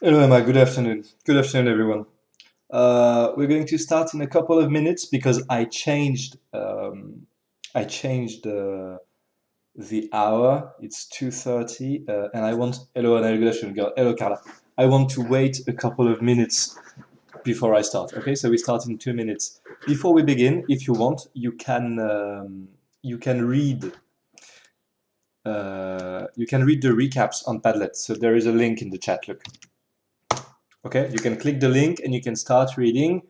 Hello, Emma. Good afternoon. Good afternoon, everyone. We're going to start in a couple of minutes because I changed the hour. It's 2:30, and I want. Hello, and good afternoon, girl. Hello, Carla. I want to wait a couple of minutes before I start. Okay, so we start in 2 minutes. Before we begin, if you want, you can read the recaps on Padlet. So there is a link in the chat. Look. Okay, you can click the link and you can start reading.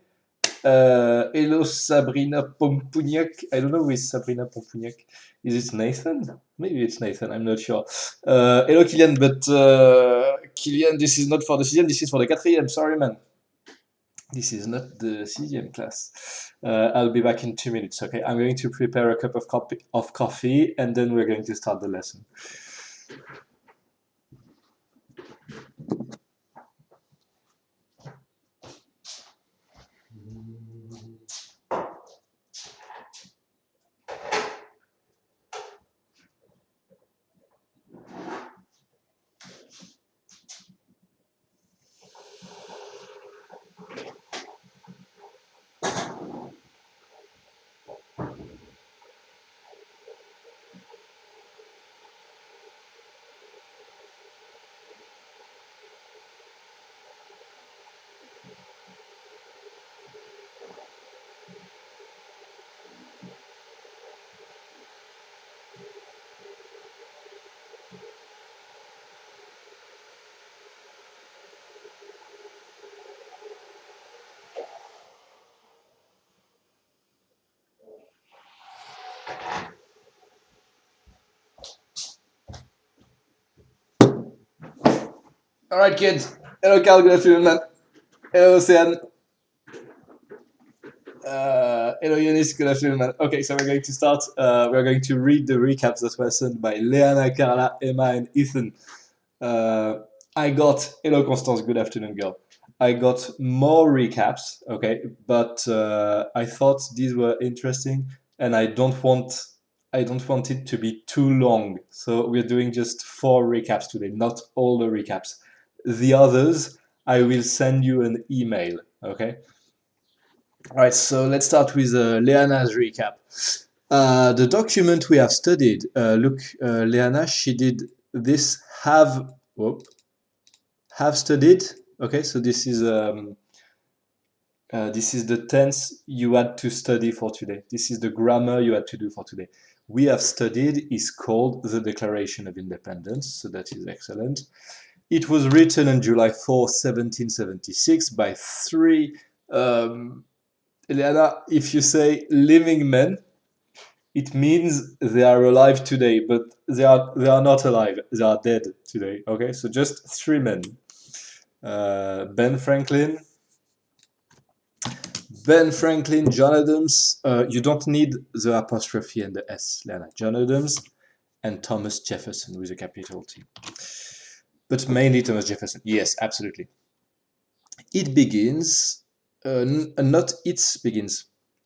Hello, Sabrina Pompuniak. I don't know who is Sabrina Pompuniak. Is it Nathan? Maybe it's Nathan. I'm not sure. Hello, Kylian. But Kylian, this is not for the sixième. This is for the quatrième. Sorry, man. This is not the sixième class. I'll be back in 2 minutes. Okay, I'm going to prepare a cup of coffee, and then we're going to start the lesson. All right, kids. Hello, Carl. Good afternoon, man. Hello, Ocean. Hello, Yanis. Good afternoon, man. Okay, so we're going to start. We're going to read the recaps that were sent by Leana, Carla, Emma, and Ethan. I got. Hello, Constance. Good afternoon, girl. I got more recaps. Okay, but I thought these were interesting, and I don't want it to be too long. So we're doing just 4 recaps today, not all the recaps. The others, I will send you an email. Okay. All right, so let's start with Leana's recap. The document we have studied, look, Leana, she did this have studied. Okay, so this is the tense you had to study for today. This is the grammar you had to do for today. We have studied is called the Declaration of Independence, so that is excellent. It was written on July 4th, 1776 by three Eliana, if you say living men, it means they are alive today, but they are not alive. They are dead today. Okay, so just 3 men: Ben Franklin, John Adams. You don't need the apostrophe and the S, Eliana. John Adams and Thomas Jefferson with a capital T, but mainly Thomas Jefferson. Yes, absolutely. It begins, not its begins,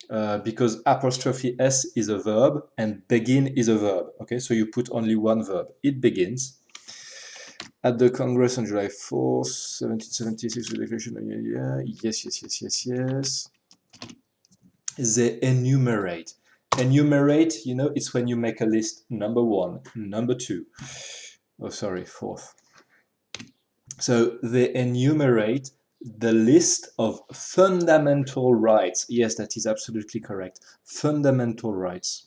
because apostrophe S is a verb and begin is a verb. Okay, so you put only one verb. It begins. At the Congress on July 4th, 1776, the Declaration. Yes. They enumerate. Enumerate, it's when you make a list. Number 1, number 2. Oh, sorry, 4th. So they enumerate the list of fundamental rights. Yes, that is absolutely correct. Fundamental rights.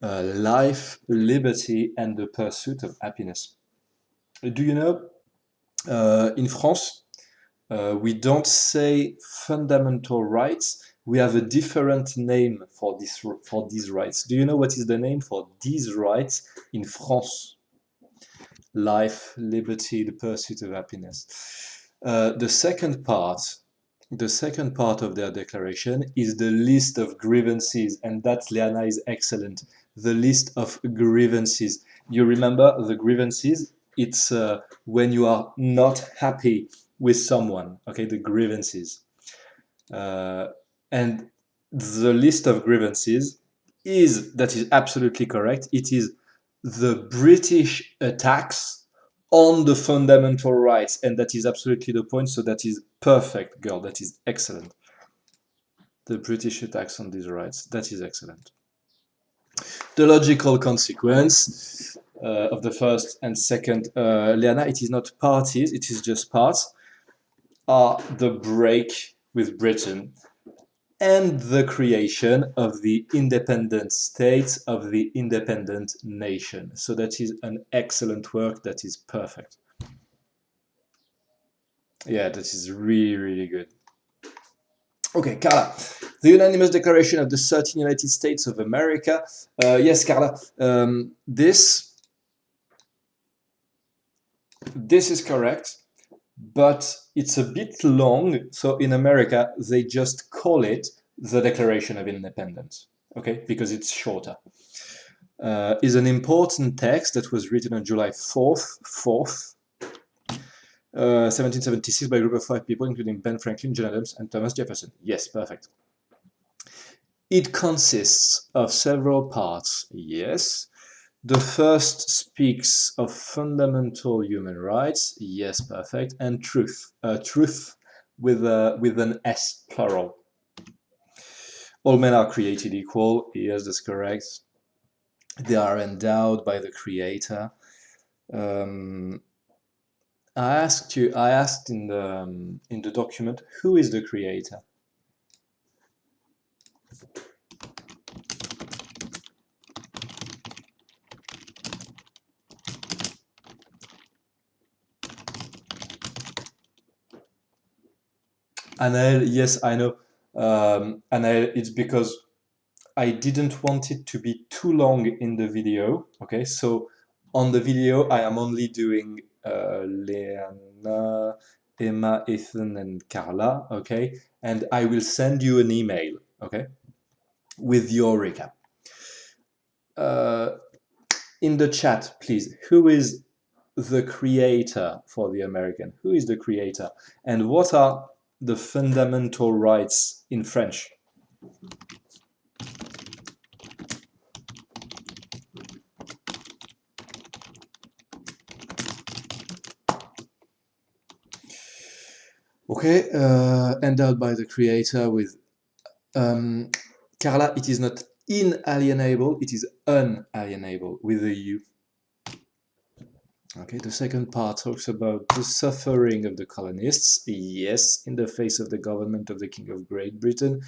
Life, liberty, and the pursuit of happiness. Do you know, in France, we don't say fundamental rights. We have a different name for these rights. Do you know what is the name for these rights in France? Life, liberty, the pursuit of happiness. The second part of their declaration is the list of grievances, and that, Leana, is excellent. The list of grievances. You remember the grievances? It's when you are not happy with someone. Okay, the grievances. And the list of grievances that is absolutely correct. It is the British attacks on the fundamental rights, and that is absolutely the point. So that is perfect, girl. That is excellent. The British attacks on these rights. That is excellent. The logical consequence of the first and second, Liana, it is not parties, it is just parts, are the break with Britain and the creation of the independent states of the independent nation. So that is an excellent work. That is perfect. Yeah, that is really, really good. Okay, Carla. The unanimous declaration of the 13 United States of America. Yes, Carla. This is correct, but it's a bit long. So in America, they just call it the Declaration of Independence, okay, because it's shorter. Is an important text that was written on July 4th, 1776 by a group of 5 people, including Ben Franklin, John Adams, and Thomas Jefferson. Yes, perfect. It consists of several parts. Yes. The first speaks of fundamental human rights. Yes, perfect. And truth. Truth with an S, plural. All men are created equal. Yes, that's correct. They are endowed by the Creator. I asked in the document, who is the Creator? Anael, yes, I know. Anael, it's because I didn't want it to be too long in the video. Okay, so on the video, I am only doing Leanna, Emma, Ethan, and Carla. Okay, and I will send you an email. Okay, with your recap. In the chat, please, who is the creator for the American? Who is the creator? And what are the fundamental rights in French? Okay, endowed by the creator with Carla, it is not inalienable, it is unalienable with a U. Okay, the second part talks about the suffering of the colonists. Yes, in the face of the government of the King of Great Britain.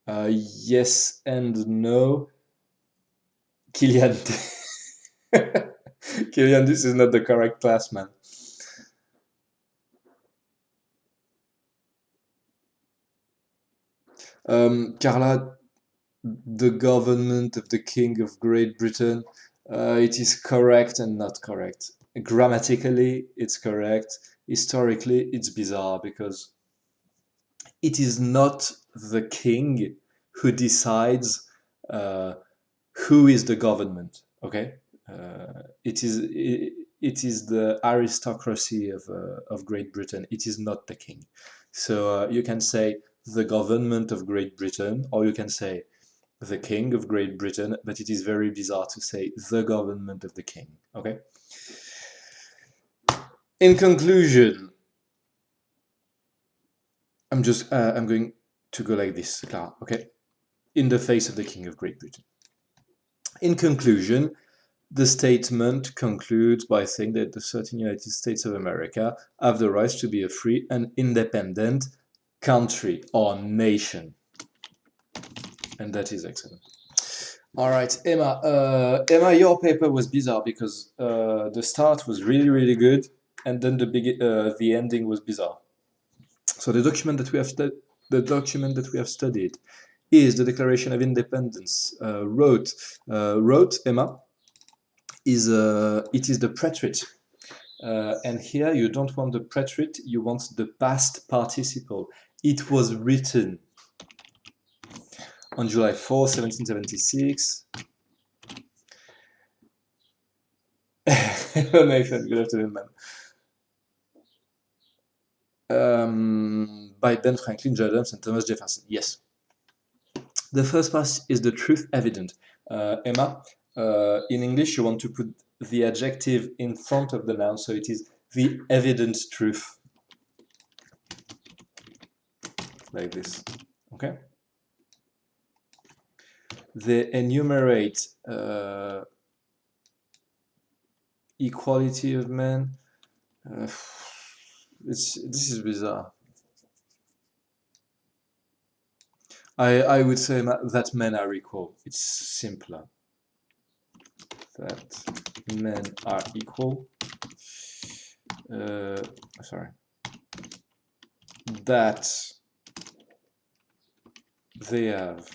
Yes and no. Killian. Killian, this is not the correct class, man. Carla, the government of the King of Great Britain, it is correct and not correct. Grammatically, it's correct. Historically, it's bizarre because it is not the king who decides who is the government. Okay, it is the aristocracy of Great Britain. It is not the king. So you can say the government of Great Britain, or you can say the king of Great Britain, but it is very bizarre to say the government of the king. Okay. In conclusion, I'm going to go like this, Clara. Okay. In the face of the king of Great Britain. In conclusion, the statement concludes by saying that the 13 United States of America have the right to be a free and independent country or nation. And that is excellent. All right, Emma. Emma, your paper was bizarre because the start was really, really good, and then the ending was bizarre. So the document that we have studied is the Declaration of Independence. Wrote Emma it is the preterite. And here you don't want the preterite, you want the past participle. It was written on July 4, 1776. Nathan, good afternoon, man. By Ben Franklin, John Adams, and Thomas Jefferson. Yes. The first part is the truth evident. Emma, In English, you want to put the adjective in front of the noun, so it is the evident truth. Like this, okay? They enumerate equality of men. This is bizarre. I would say that men are equal. It's simpler. That men are equal. Sorry. That they have.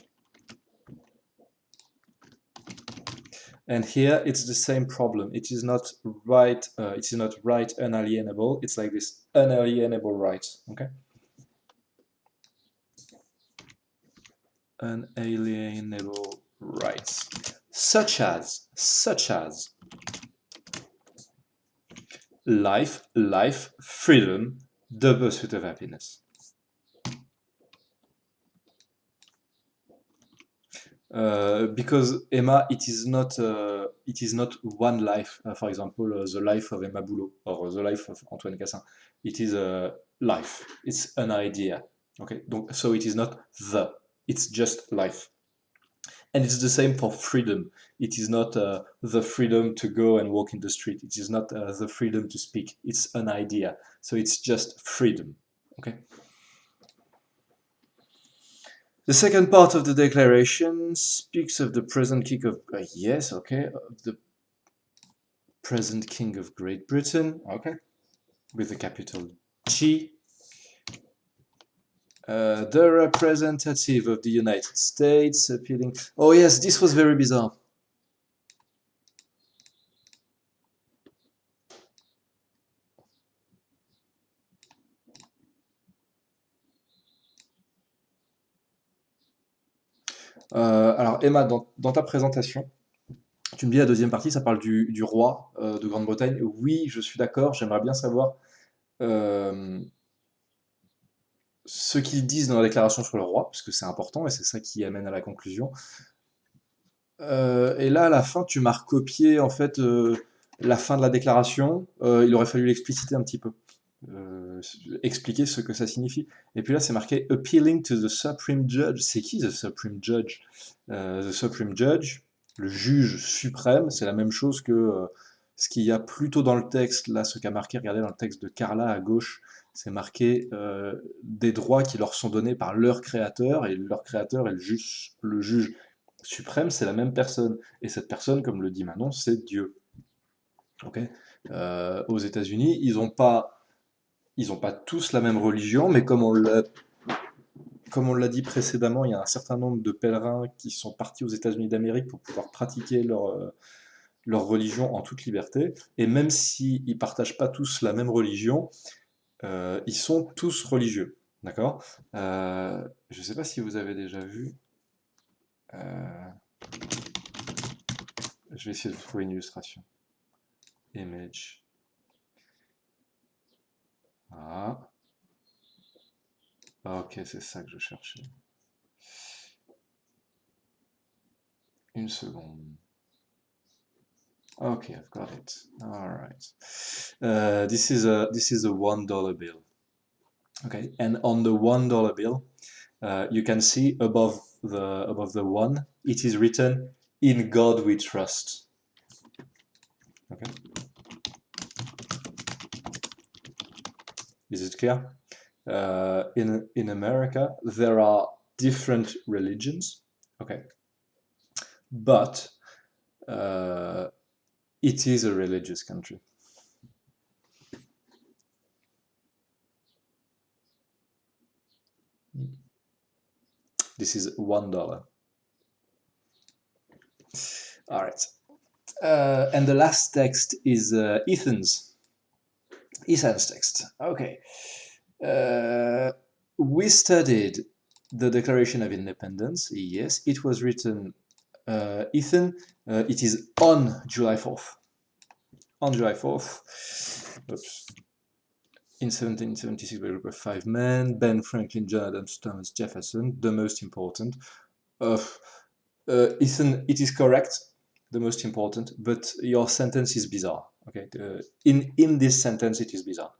And here it's the same problem. It is not right. It is not right unalienable. It's like this unalienable right. Okay. Unalienable rights, such as life, freedom, the pursuit of happiness. Because Emma, it is not one life. For example, the life of Emma Boulot or the life of Antoine Cassin. It is a life. It's an idea. Okay, donc, so it is not the. It's just life. And it's the same for freedom. It is not the freedom to go and walk in the street. It is not the freedom to speak. It's an idea. So it's just freedom. Okay. The second part of the declaration speaks of the present king of yes, okay, of the present king of Great Britain, okay, with the capital G. The representative of the United States appealing. Oh yes, this was very bizarre. Alors Emma, dans ta présentation, tu me dis la deuxième partie, ça parle du roi de Grande-Bretagne. Oui, je suis d'accord, j'aimerais bien savoir ce qu'ils disent dans la déclaration sur le roi, parce que c'est important et c'est ça qui amène à la conclusion. Et là, à la fin, tu m'as recopié en fait la fin de la déclaration. Il aurait fallu l'expliciter un petit peu. Expliquer ce que ça signifie. Et puis là, c'est marqué appealing to the Supreme Judge. C'est qui the Supreme Judge? The Supreme Judge, le juge suprême, c'est la même chose que ce qu'il y a plus tôt dans le texte. Là, ce qu'a marqué, regardez dans le texte de Carla à gauche, c'est marqué des droits qui leur sont donnés par leur créateur, et leur créateur est le juge suprême, c'est la même personne. Et cette personne, comme le dit Manon, c'est Dieu. Okay, aux États-Unis, ils n'ont pas tous la même religion, mais comme on l'a dit précédemment, il y a un certain nombre de pèlerins qui sont partis aux États-Unis d'Amérique pour pouvoir pratiquer leur religion en toute liberté. Et même s'ils ne partagent pas tous la même religion, ils sont tous religieux. D'accord. Je ne sais pas si vous avez déjà vu. Je vais essayer de trouver une illustration. Image. Ah. Ok, c'est ça que je cherchais. Une seconde. Okay, I've got it. All right. This is a $1 bill. Okay, and on the $1 bill, you can see above the one, it is written, "In God we trust." Okay. Is it clear? In America, there are different religions. Okay, but it is a religious country. This is $1. All right. And the last text is Ethan's text. Okay. We studied the Declaration of Independence. Yes, it was written, Ethan, it is on July 4th. On July 4th. Oops. In 1776, by a group of 5 men: Ben Franklin, John Adams, Thomas Jefferson, the most important. Ethan, it is correct. the most important, but your sentence is bizarre. Okay, in this sentence it is bizarre.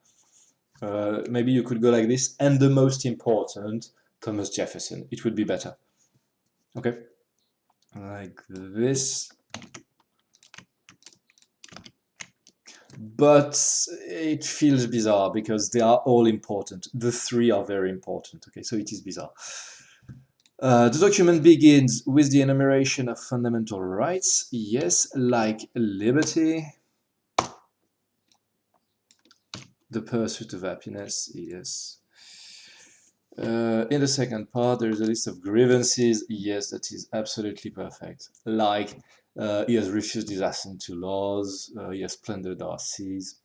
Maybe you could go like this, and the most important, Thomas Jefferson. It would be better. Okay, like this. But it feels bizarre because they are all important. The three are very important. Okay, so it is bizarre. The document begins with the enumeration of fundamental rights. Yes, like liberty, the pursuit of happiness. Yes. In the second part, there is a list of grievances. Yes, that is absolutely perfect. Like, he has refused his assent to laws, he has plundered our seas.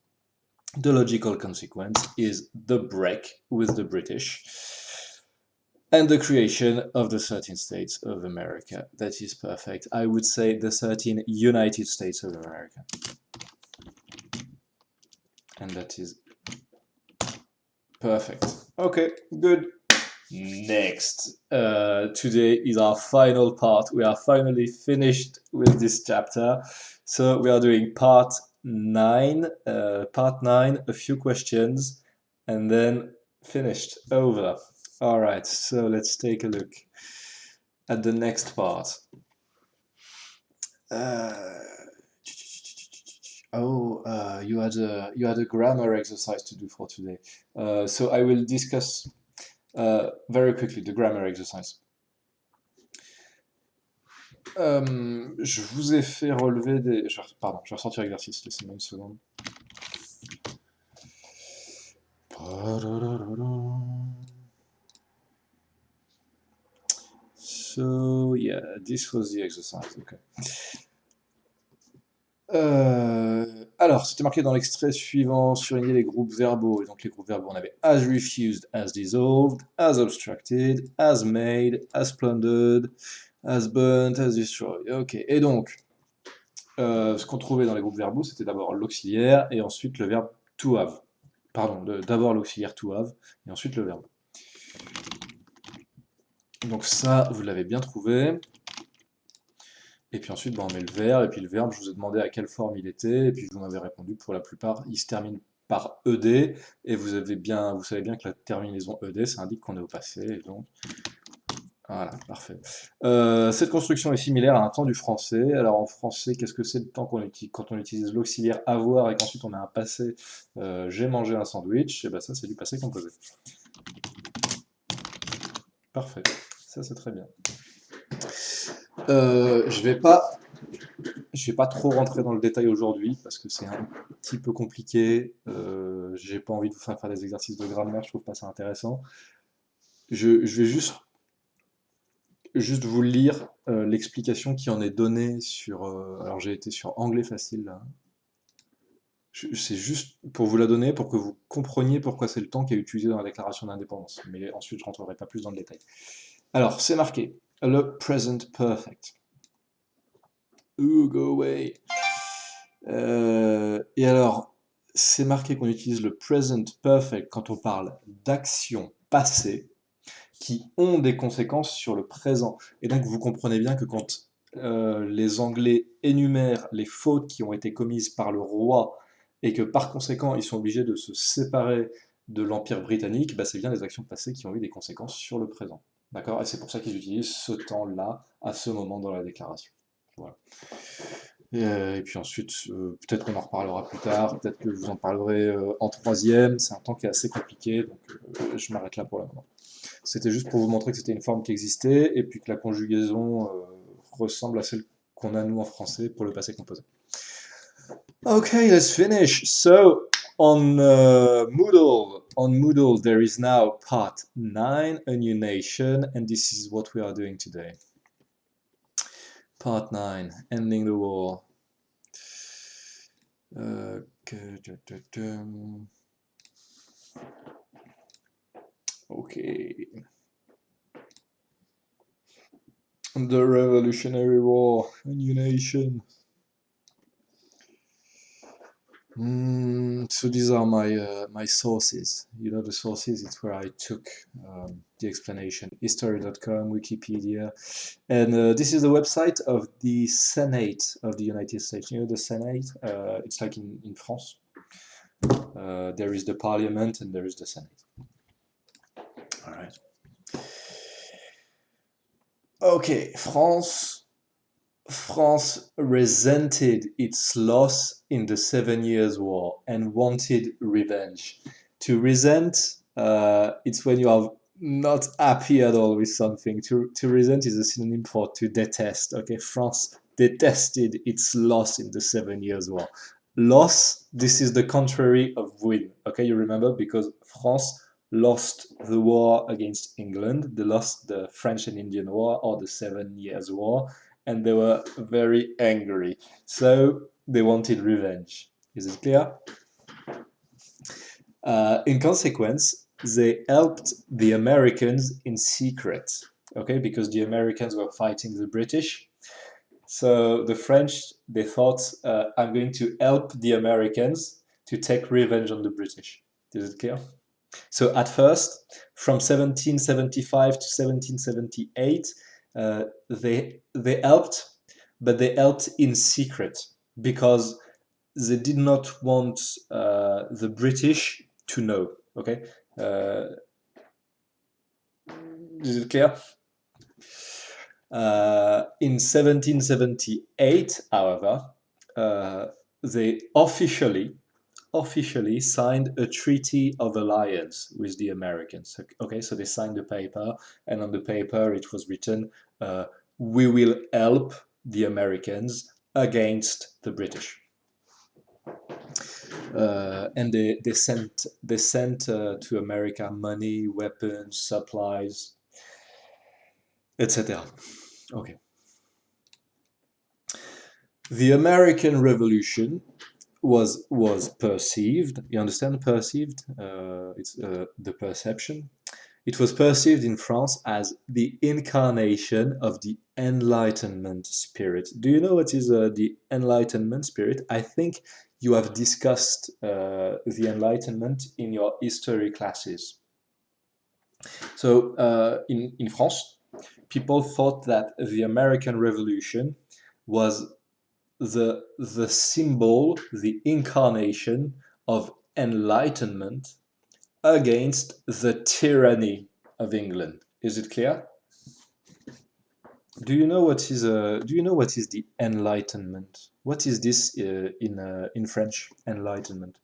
The logical consequence is the break with the British and the creation of the 13 States of America. That is perfect. I would say the 13 United States of America. And that is perfect. Okay, good. Next. Today is our final part. We are finally finished with this chapter. So we are doing part 9. Part 9, a few questions, and then finished. Over. All right, so let's take a look at the next part. You had a grammar exercise to do for today. So I will discuss very quickly the grammar exercise. Je vous ai fait relever des... Pardon, je vais ressortir l'exercice, laissez-moi une seconde. So, yeah, this was the exercise, okay. Alors, c'était marqué dans l'extrait suivant, surligner les groupes verbaux. Et donc, les groupes verbaux, on avait as refused, as dissolved, as obstructed, as made, as plundered, as burnt, as destroyed. Ok, et donc, ce qu'on trouvait dans les groupes verbaux, c'était d'abord l'auxiliaire et ensuite le verbe to have. Pardon, d'abord l'auxiliaire to have et ensuite le verbe. Donc ça, vous l'avez bien trouvé. Et puis ensuite, on met le verbe, et puis le verbe, je vous ai demandé à quelle forme il était, et puis vous m'avez répondu, pour la plupart, il se termine par ED, et vous savez bien que la terminaison ED, ça indique qu'on est au passé, et donc, voilà, parfait. Cette construction est similaire à un temps du français. Alors en français, qu'est-ce que c'est le temps qu'on utilise quand on utilise l'auxiliaire avoir et qu'ensuite on a un passé j'ai mangé un sandwich, et ben ça c'est du passé composé. Parfait, ça c'est très bien. Je vais pas trop rentrer dans le détail aujourd'hui parce que c'est un petit peu compliqué. J'ai pas envie de vous faire des exercices de grammaire, je trouve pas ça intéressant. Je vais juste vous lire l'explication qui en est donnée sur. Alors j'ai été sur anglais facile là. C'est juste pour vous la donner, pour que vous compreniez pourquoi c'est le temps qui est utilisé dans la déclaration d'indépendance. Mais ensuite, je rentrerai pas plus dans le détail. Alors, c'est marqué le present perfect. Ooh, go away. Et alors, c'est marqué qu'on utilise le present perfect quand on parle d'actions passées qui ont des conséquences sur le présent. Et donc, vous comprenez bien que quand les Anglais énumèrent les fautes qui ont été commises par le roi et que par conséquent, ils sont obligés de se séparer de l'Empire britannique, bah, c'est bien des actions passées qui ont eu des conséquences sur le présent. D'accord? Et c'est pour ça qu'ils utilisent ce temps-là, à ce moment dans la déclaration. Voilà. Et puis ensuite, peut-être qu'on en reparlera plus tard, peut-être que je vous en parlerai en troisième. C'est un temps qui est assez compliqué, donc je m'arrête là pour le moment. C'était juste pour vous montrer que c'était une forme qui existait, et puis que la conjugaison ressemble à celle qu'on a nous en français pour le passé composé. Okay, let's finish. So, on Moodle, there is now part 9, a new nation, and this is what we are doing today. Part 9, ending the war. Okay. The Revolutionary War, a new nation. So these are my sources. You know the sources. It's where I took the explanation. History.com, Wikipedia, and this is the website of the Senate of the United States. You know the Senate. It's like in France. There is the Parliament and there is the Senate. All right. Okay, France resented its loss in the 7 Years' War and wanted revenge. To resent, it's when you are not happy at all with something. To resent is a synonym for to detest. Okay, France detested its loss in the 7 Years' War. Loss, this is the contrary of win. Okay, you remember because France lost the war against England, they lost the French and Indian War or the 7 Years' War, and they were very angry. So they wanted revenge. Is it clear? In consequence, they helped the Americans in secret, okay, because the Americans were fighting the British. So the French, they thought, I'm going to help the Americans to take revenge on the British. Is it clear? So at first, from 1775 to 1778, they helped, but they helped in secret because they did not want the British to know. Okay, is it clear? In 1778, however, they officially signed a treaty of alliance with the Americans. Okay, so they signed the paper, and on the paper it was written, "We will help the Americans against the British." And they sent to America money, weapons, supplies, etc. Okay. The American Revolution was perceived. You understand? Perceived. It's the perception. It was perceived in France as the incarnation of the Enlightenment spirit. Do you know what is the Enlightenment spirit? I think you have discussed the Enlightenment in your history classes. So in France, people thought that the American Revolution was the symbol, the incarnation of enlightenment against the tyranny of England. Is it clear? Do you know what is the Enlightenment? What is this in French? Enlightenment.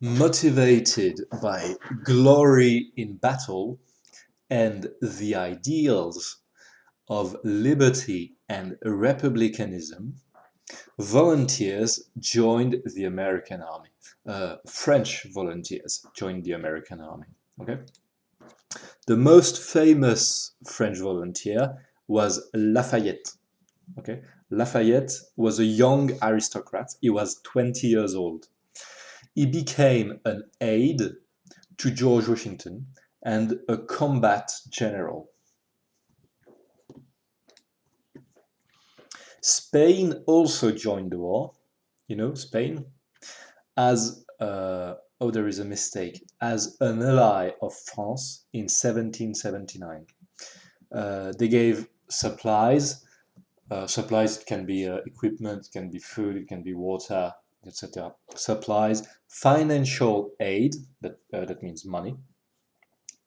Motivated by glory in battle and the ideals of liberty and republicanism, volunteers joined the American army. French volunteers joined the American army. Okay. The most famous French volunteer was Lafayette. Okay. Lafayette was a young aristocrat. He was 20 years old. He became an aide to George Washington and a combat general. Spain also joined the war. You know, Spain, as there is a mistake, as an ally of France in 1779. They gave supplies. Supplies can be equipment, it can be food, it can be water, etc. Supplies, financial aid, that means money,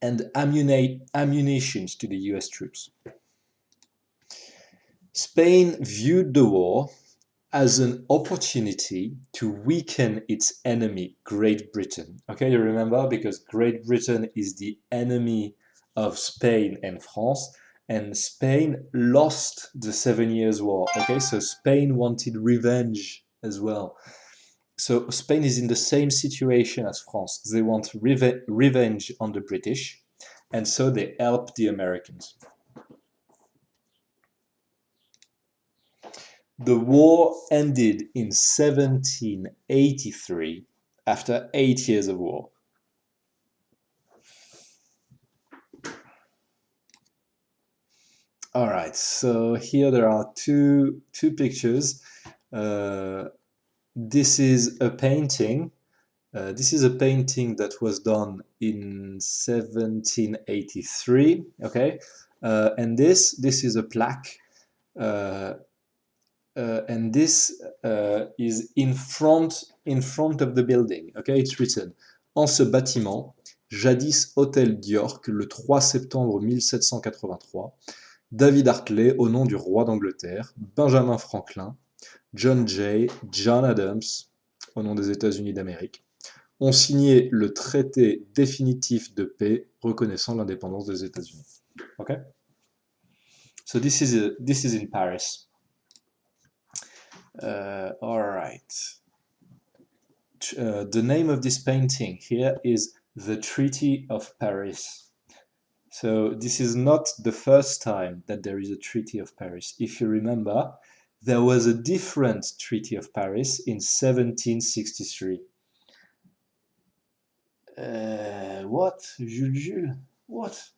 and ammunitions to the US troops. Spain viewed the war as an opportunity to weaken its enemy, Great Britain. Okay, you remember? Because Great Britain is the enemy of Spain and France, and Spain lost the 7 Years' War. Okay, so Spain wanted revenge as well. So Spain is in the same situation as France. They want revenge on the British, and so they help the Americans. The war ended in 1783 after 8 years of war. All right, so here there are two pictures. This is a painting. This is a painting that was done in 1783. Okay, and this is a plaque. Uh, and this is in front of the building. Okay, it's written en ce bâtiment, jadis hôtel d'York, le 3 septembre 1783, David Hartley au nom du roi d'Angleterre, Benjamin Franklin, John Jay, John Adams au nom des États-Unis d'Amérique ont signé le traité définitif de paix reconnaissant l'indépendance des États-Unis. Okay, so this is in Paris. All right. The name of this painting here is The Treaty of Paris. So this is not the first time that there is a Treaty of Paris. If you remember, there was a different Treaty of Paris in 1763. What? Jules? What?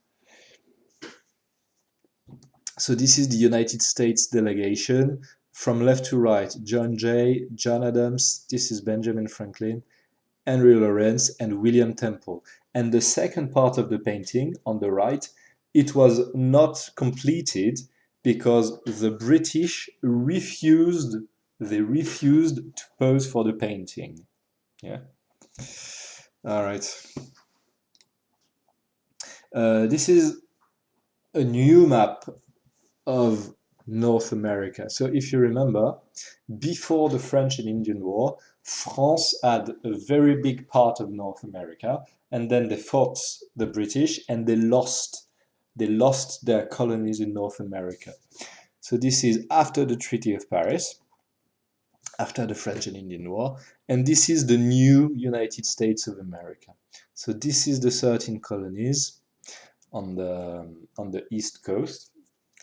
So this is the United States delegation. From left to right, John Jay, John Adams, this is Benjamin Franklin, Henry Lawrence, and William Temple. And the second part of the painting on the right, it was not completed because the British refused to pose for the painting. Yeah. All right. This is a new map of North America. So if you remember, before the French and Indian War, France had a very big part of North America, and then they fought the British and they lost their colonies in North America. So this is after the Treaty of Paris, after the French and Indian War, and this is the new United States of America. So this is the 13 colonies on the East Coast,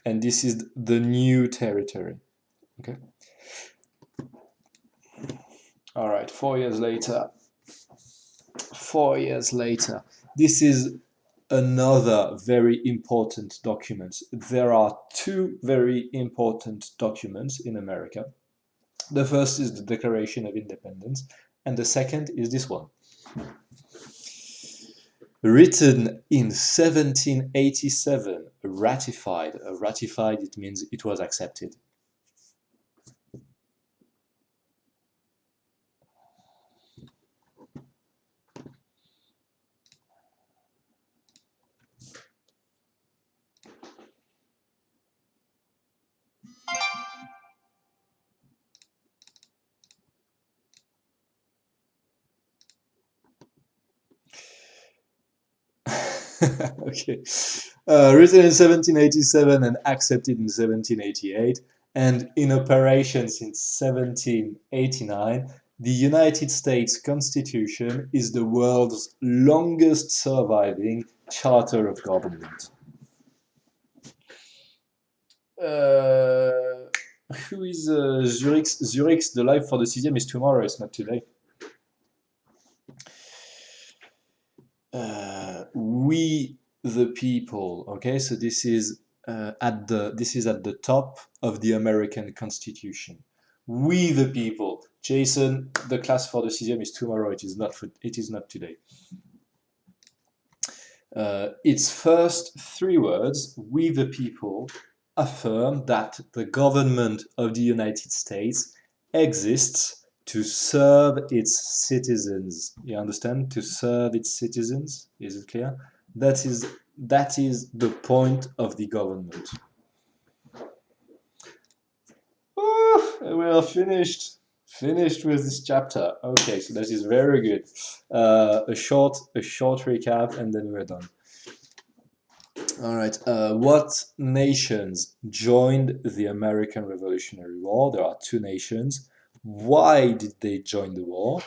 and this is the new territory. Okay. All right, 4 years later. 4 years later. This is another very important document. There are two very important documents in America. The first is the Declaration of Independence, and the second is this one. Written in 1787, ratified. Ratified, it means it was accepted. Okay. Written in 1787 and accepted in 1788, and in operation since 1789, the United States Constitution is the world's longest surviving charter of government. Who is Zurich's? Zurich's, the life for the CDM is tomorrow, it's not today. We the people. Okay, so this is at the top of the American Constitution. We the people. Jason, the class for the CDM is tomorrow. It is not today. Its first three words, we the people, affirm that the government of the United States exists to serve its citizens. You understand? To serve its citizens. Is it clear? That is the point of the government. We are finished. Finished with this chapter. Okay, so that is very good. A short recap, and then we're done. All right. What nations joined the American Revolutionary War? There are two nations. Why did they join the war?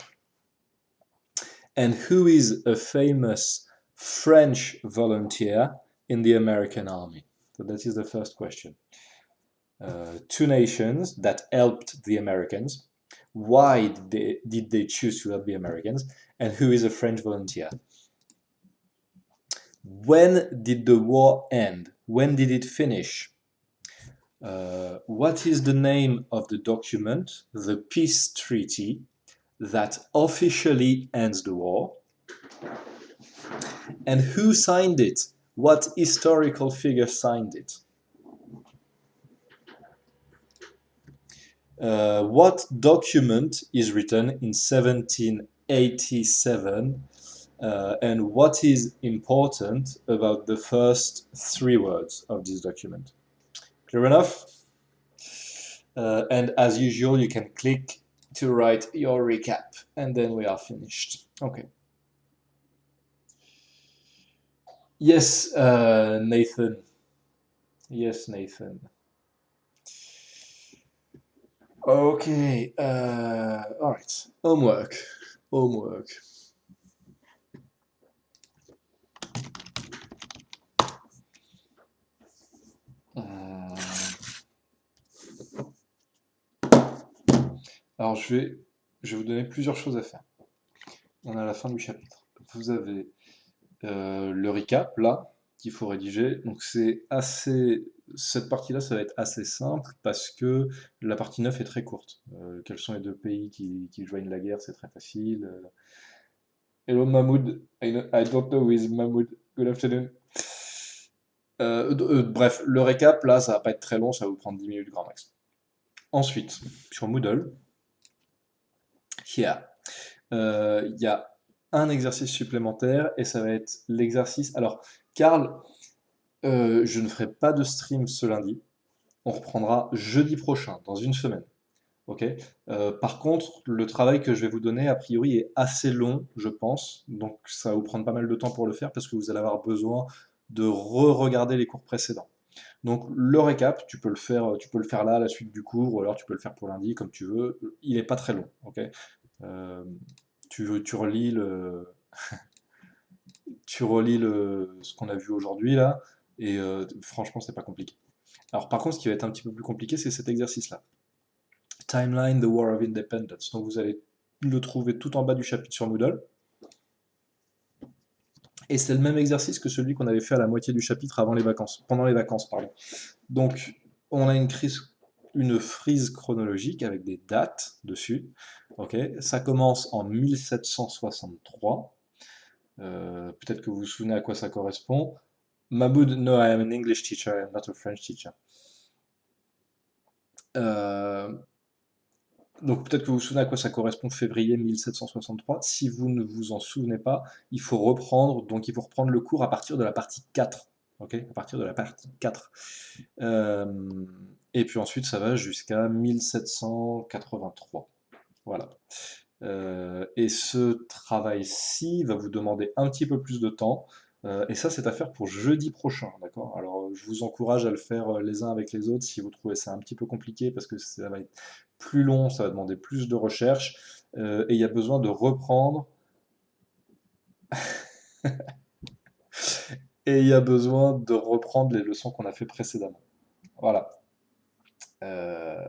And who is a famous French volunteer in the American army? So that is the first question. Two nations that helped the Americans. Why did they choose to help the Americans? And who is a French volunteer? When did the war end? When did it finish? What is the name of the document, the peace treaty, that officially ends the war? And who signed it? What historical figure signed it? What document is written in 1787? And what is important about the first three words of this document? Clear enough? And as usual, you can click to write your recap, and then we are finished. Okay. Yes, Nathan. Yes, Nathan. Okay. All right. Homework. Homework. Euh, Alors, je vais vous donner plusieurs choses à faire. On est à la fin du chapitre. Vous avez le recap, là, qu'il faut rédiger. Donc, cette partie-là, ça va être assez simple parce que la partie 9 est très courte. Quels sont les deux pays qui joignent la guerre, c'est très facile. Hello Mahmoud, I don't know who is Mahmoud. Good afternoon. Bref, le récap, là, ça va pas être très long, ça va vous prendre 10 minutes grand max. Ensuite, sur Moodle, here, il y a un exercice supplémentaire et ça va être l'exercice. Alors, Karl, je ne ferai pas de stream ce lundi. On reprendra jeudi prochain, dans une semaine. Ok. Par contre, le travail que je vais vous donner, a priori, est assez long, je pense. Donc, ça va vous prendre pas mal de temps pour le faire parce que vous allez avoir besoin de re-regarder les cours précédents. Donc, le récap, tu peux le faire là, à la suite du cours, ou alors tu peux le faire pour lundi, comme tu veux. Il n'est pas très long, ok. Euh, tu relis ce qu'on a vu aujourd'hui là, et franchement, c'est pas compliqué. Alors, par contre, ce qui va être un petit peu plus compliqué, c'est cet exercice-là. Timeline, the War of Independence. Donc, vous allez le trouver tout en bas du chapitre sur Moodle. Et c'est le même exercice que celui qu'on avait fait à la moitié du chapitre pendant les vacances, pardon. Donc, on a une frise chronologique avec des dates dessus. Ok, ça commence en 1763. Peut-être que vous vous souvenez à quoi ça correspond. Mahmoud, no, I am an English teacher, I am not a French teacher. Donc peut-être que vous vous souvenez à quoi ça correspond, février 1763. Si vous ne vous en souvenez pas, il faut reprendre le cours à partir de la partie 4. Ok, à partir de la partie 4. Et puis ensuite, ça va jusqu'à 1783. Voilà. Et ce travail-ci va vous demander un petit peu plus de temps. Et ça, c'est à faire pour jeudi prochain, d'accord? Alors, je vous encourage à le faire les uns avec les autres si vous trouvez ça un petit peu compliqué, parce que ça va être plus long, ça va demander plus de recherche, et il y a besoin de reprendre, et il y a besoin de reprendre les leçons qu'on a fait précédemment. Voilà. Euh,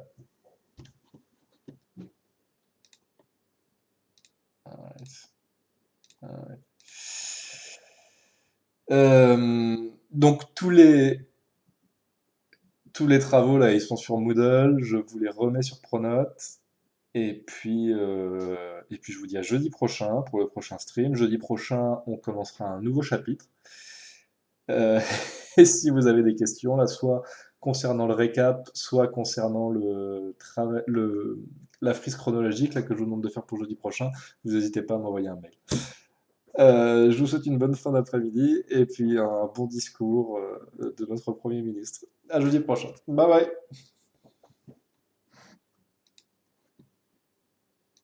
ouais. Donc tous les travaux là, ils sont sur Moodle, je vous les remets sur Pronote. Et puis je vous dis à jeudi prochain pour le prochain stream. Jeudi prochain, on commencera un nouveau chapitre. Euh, et si vous avez des questions, là, soit concernant le récap, soit concernant la frise chronologique là, que je vous demande de faire pour jeudi prochain, vous n'hésitez pas à m'envoyer un mail. Je vous souhaite une bonne fin d'après-midi et puis un bon discours de notre Premier ministre. À jeudi prochain. Bye bye.